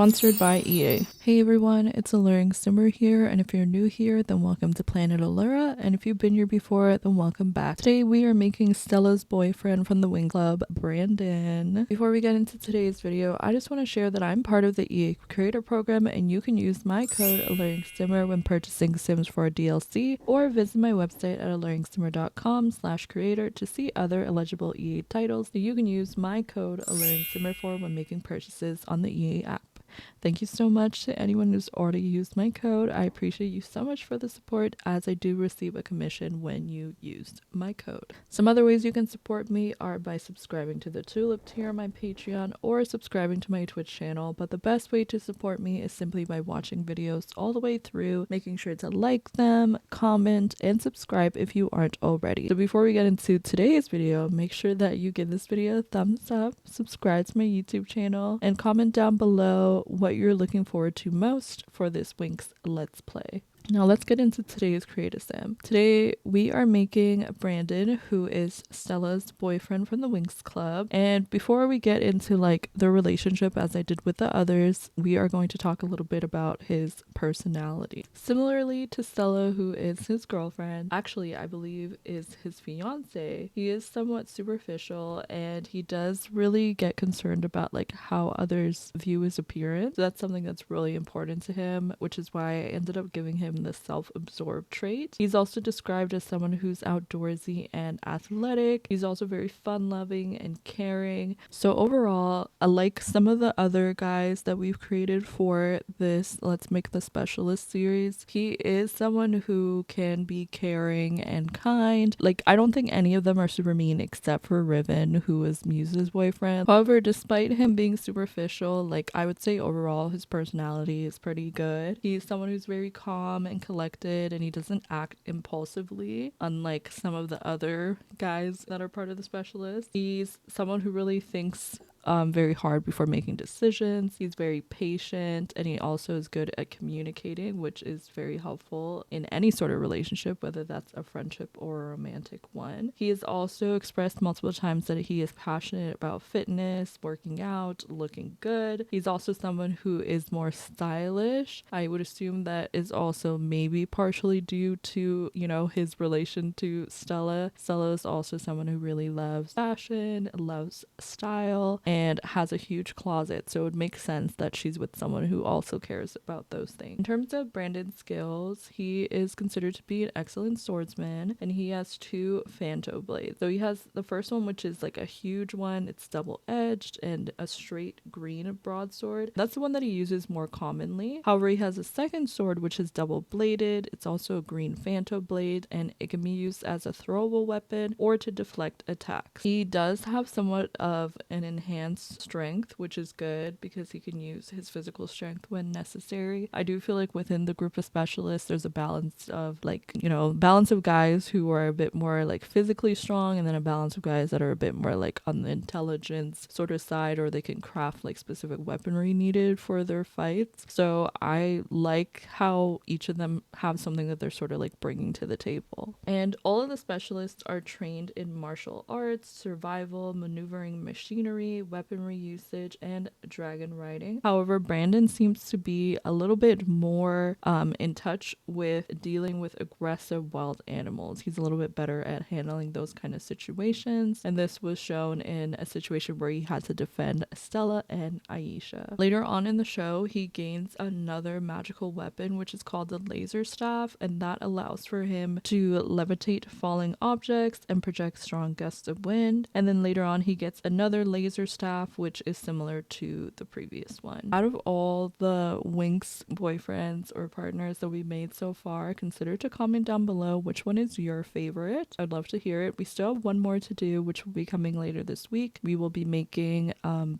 Sponsored by EA. Hey everyone, it's AlluringSimmer here, and if you're new here, then welcome to Planet Allura, and if you've been here before, then welcome back. Today we are making Stella's boyfriend from the Wing Club, Brandon. Before we get into today's video, I just want to share that I'm part of the EA Creator Program, and you can use my code AlluringSimmer when purchasing Sims 4 DLC, or visit my website at AlluringSimmer.com/creator to see other eligible EA titles that you can use my code AlluringSimmer for when making purchases on the EA app. Thank you so much to anyone who's already used my code. I appreciate you so much for the support, as I do receive a commission when you used my code. Some other ways you can support me are by subscribing to the Tulip tier on my Patreon or subscribing to my Twitch channel, but the best way to support me is simply by watching videos all the way through, making sure to like them, comment, and subscribe if you aren't already. So before we get into today's video, make sure that you give this video a thumbs up, subscribe to my YouTube channel, and comment down below what you're looking forward to most for this Winx Let's Play. Now let's get into today's creative sim. Today we are making Brandon, who is Stella's boyfriend from the Winx Club. And before we get into like the relationship as I did with the others, we are going to talk a little bit about his personality. Similarly to Stella, who is his girlfriend, actually I believe is his fiance, he is somewhat superficial and he does really get concerned about like how others view his appearance. So that's something that's really important to him, which is why I ended up giving him the self-absorbed trait. He's also described as someone who's outdoorsy and athletic. He's also very fun-loving and caring. So overall, like some of the other guys that we've created for this Let's Make the Specialist series, he is someone who can be caring and kind. Like, I don't think any of them are super mean except for Riven, who is Muse's boyfriend. However, despite him being superficial, like I would say overall his personality is pretty good. He's someone who's very calm and collected, and he doesn't act impulsively, unlike some of the other guys that are part of the Specialist. He's someone who really thinks very hard before making decisions. He's very patient, and he also is good at communicating, which is very helpful in any sort of relationship, whether that's a friendship or a romantic one. He has also expressed multiple times that he is passionate about fitness, working out, looking good. He's also someone who is more stylish. I would assume that is also maybe partially due to, you know, his relation to Stella. Stella is also someone who really loves fashion, loves style, and has a huge closet, so it would make sense that she's with someone who also cares about those things. In terms of Brandon's skills, he is considered to be an excellent swordsman, and he has 2 Phanto blades. So he has the first one, which is like a huge one. It's double-edged and a straight green broadsword. That's the one that he uses more commonly. However, he has a second sword, which is double-bladed. It's also a green Phanto blade, and it can be used as a throwable weapon or to deflect attacks. He does have somewhat of an enhanced strength, which is good because he can use his physical strength when necessary. I do feel like within the group of specialists there's a balance of like, you know, balance of guys who are a bit more like physically strong, and then a balance of guys that are a bit more like on the intelligence sort of side, or they can craft like specific weaponry needed for their fights. So I like how each of them have something that they're sort of like bringing to the table. And all of the specialists are trained in martial arts, survival, maneuvering machinery, weaponry usage, and dragon riding. However, Brandon seems to be a little bit more in touch with dealing with aggressive wild animals. He's a little bit better at handling those kind of situations, and this was shown in a situation where he had to defend Stella and Aisha. Later on in the show, he gains another magical weapon, which is called the laser staff, and that allows for him to levitate falling objects and project strong gusts of wind. And then later on, he gets another laser staff, which is similar to the previous one. Out of all the Winx boyfriends or partners that we made so far, consider to comment down below which one is your favorite. I'd love to hear it. We still have one more to do, which will be coming later this week. We will be making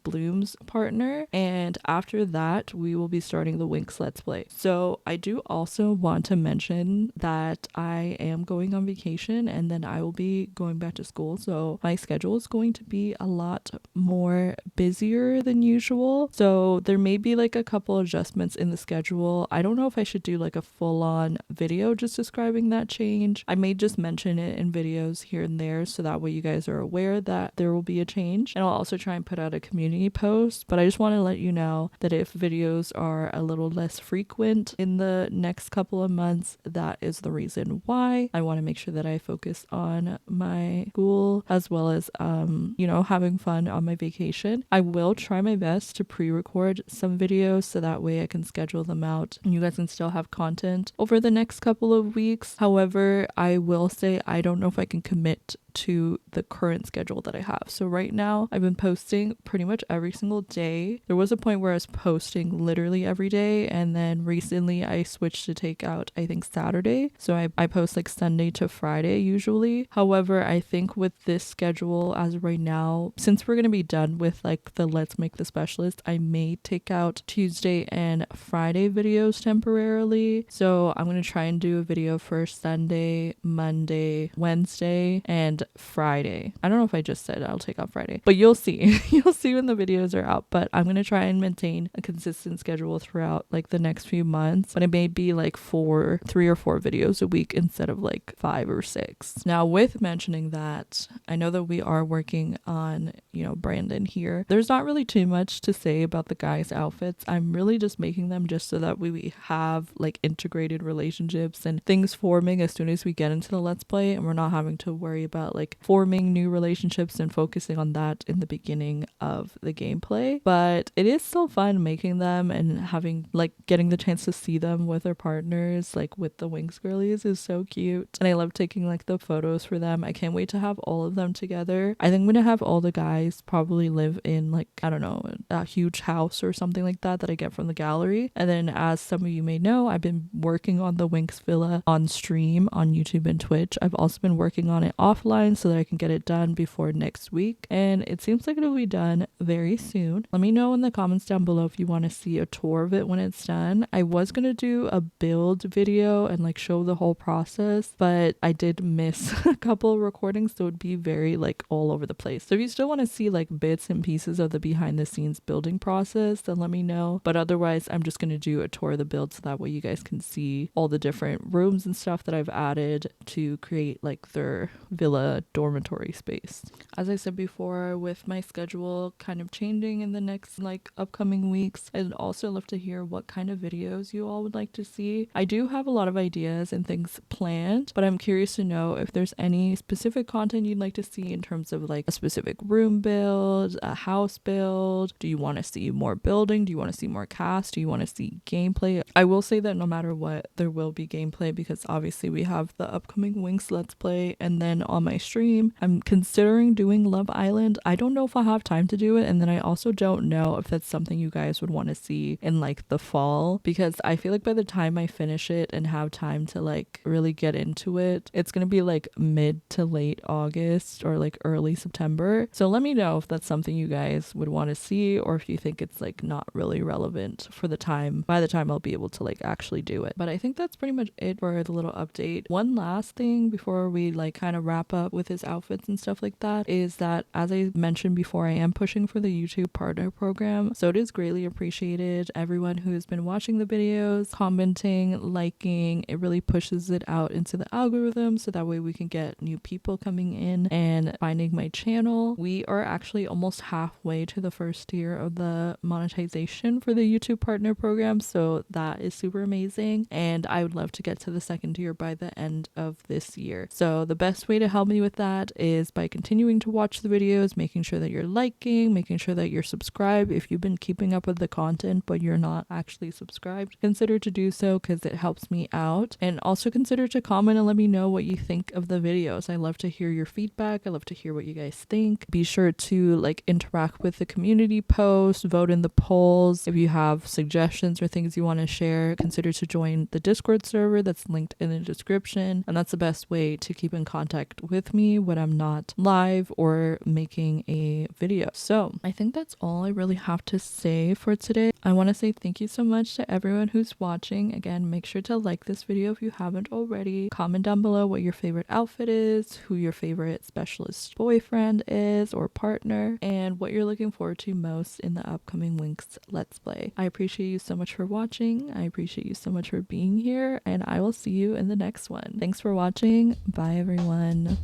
Bloom's partner, and after that we will be starting the Winx Let's Play. So I do also want to mention that I am going on vacation, and then I will be going back to school, so my schedule is going to be a lot more more busier than usual. So there may be like a couple adjustments in the schedule. I don't know if I should do like a full-on video just describing that change. I may just mention it in videos here and there so that way you guys are aware that there will be a change. And I'll also try and put out a community post, but I just want to let you know that if videos are a little less frequent in the next couple of months, that is the reason why. I want to make sure that I focus on my school as well as having fun on my vacation. I will try my best to pre-record some videos so that way I can schedule them out and you guys can still have content over the next couple of weeks. However, I will say I don't know if I can commit to the current schedule that I have. So right now I've been posting pretty much every single day. There was a point where I was posting literally every day, and then recently I switched to take out I think Saturday. So I post like Sunday to Friday usually. However, I think with this schedule as of right now, since we're going to be done with like the Let's Make the Specialist, I may take out Tuesday and Friday videos temporarily. So I'm going to try and do a video for Sunday, Monday, Wednesday, and Friday. I don't know if I just said I'll take out Friday, but you'll see. You'll see when the videos are out. But I'm going to try and maintain a consistent schedule throughout like the next few months. But it may be like 3 or 4 videos a week instead of like 5 or 6. Now, with mentioning that, I know that we are working on, Brandon here. There's not really too much to say about the guys' outfits. I'm really just making them just so that we have like integrated relationships and things forming as soon as we get into the Let's Play, and we're not having to worry about like forming new relationships and focusing on that in the beginning of the gameplay. But it is still fun making them and having like getting the chance to see them with their partners, like with the Winx girlies is so cute. And I love taking like the photos for them. I can't wait to have all of them together. I think I'm gonna have all the guys probably live in like, I don't know, a huge house or something like that I get from the gallery. And then as some of you may know, I've been working on the Winx Villa on stream on YouTube and Twitch. I've also been working on it offline so that I can get it done before next week, and it seems like it'll be done very soon. Let me know in the comments down below if you want to see a tour of it when it's done. I was gonna do a build video and like show the whole process, but I did miss a couple of recordings, so it'd be very like all over the place. So if you still want to see like bits and pieces of the behind the scenes building process, then let me know. But otherwise, I'm just gonna do a tour of the build so that way you guys can see all the different rooms and stuff that I've added to create like their villa dormitory space. As I said before, with my schedule kind of changing in the next like upcoming weeks, I'd also love to hear what kind of videos you all would like to see. I do have a lot of ideas and things planned, but I'm curious to know if there's any specific content you'd like to see in terms of like a specific room build, a house build. Do you want to see more building? Do you want to see more cast? Do you want to see gameplay? I will say that no matter what, there will be gameplay because obviously we have the upcoming Winx Let's Play, and then on my stream, I'm considering doing Love Island. I don't know if I'll have time to do it, and then I also don't know if that's something you guys would want to see in like the fall, because I feel like by the time I finish it and have time to like really get into it, it's gonna be like mid to late August or like early September. So let me know if that's something you guys would want to see, or if you think it's like not really relevant for the time, by the time I'll be able to like actually do it. But I think that's pretty much it for the little update. One last thing before we like kind of wrap up with his outfits and stuff like that is that, as I mentioned before, I am pushing for the YouTube partner program, so it is greatly appreciated. Everyone who has been watching the videos, commenting, liking, it really pushes it out into the algorithm so that way we can get new people coming in and finding my channel. We are actually almost halfway to the first year of the monetization for the YouTube partner program, so that is super amazing, and I would love to get to the second year by the end of this year. So the best way to help me with that is by continuing to watch the videos, making sure that you're liking, making sure that you're subscribed. If you've been keeping up with the content but you're not actually subscribed, consider to do so because it helps me out. And also consider to comment and let me know what you think of the videos. I love to hear your feedback. I love to hear what you guys think. Be sure to like interact with the community post, vote in the polls. If you have suggestions or things you want to share, consider to join the Discord server that's linked in the description, and that's the best way to keep in contact with with me when I'm not live or making a video. So I think that's all I really have to say for today. I want to say thank you so much to everyone who's watching. Again, make sure to like this video if you haven't already. Comment down below what your favorite outfit is, who your favorite specialist boyfriend is or partner, and what you're looking forward to most in the upcoming Winx Let's Play. I appreciate you so much for watching. I appreciate you so much for being here, and I will see you in the next one. Thanks for watching. Bye everyone.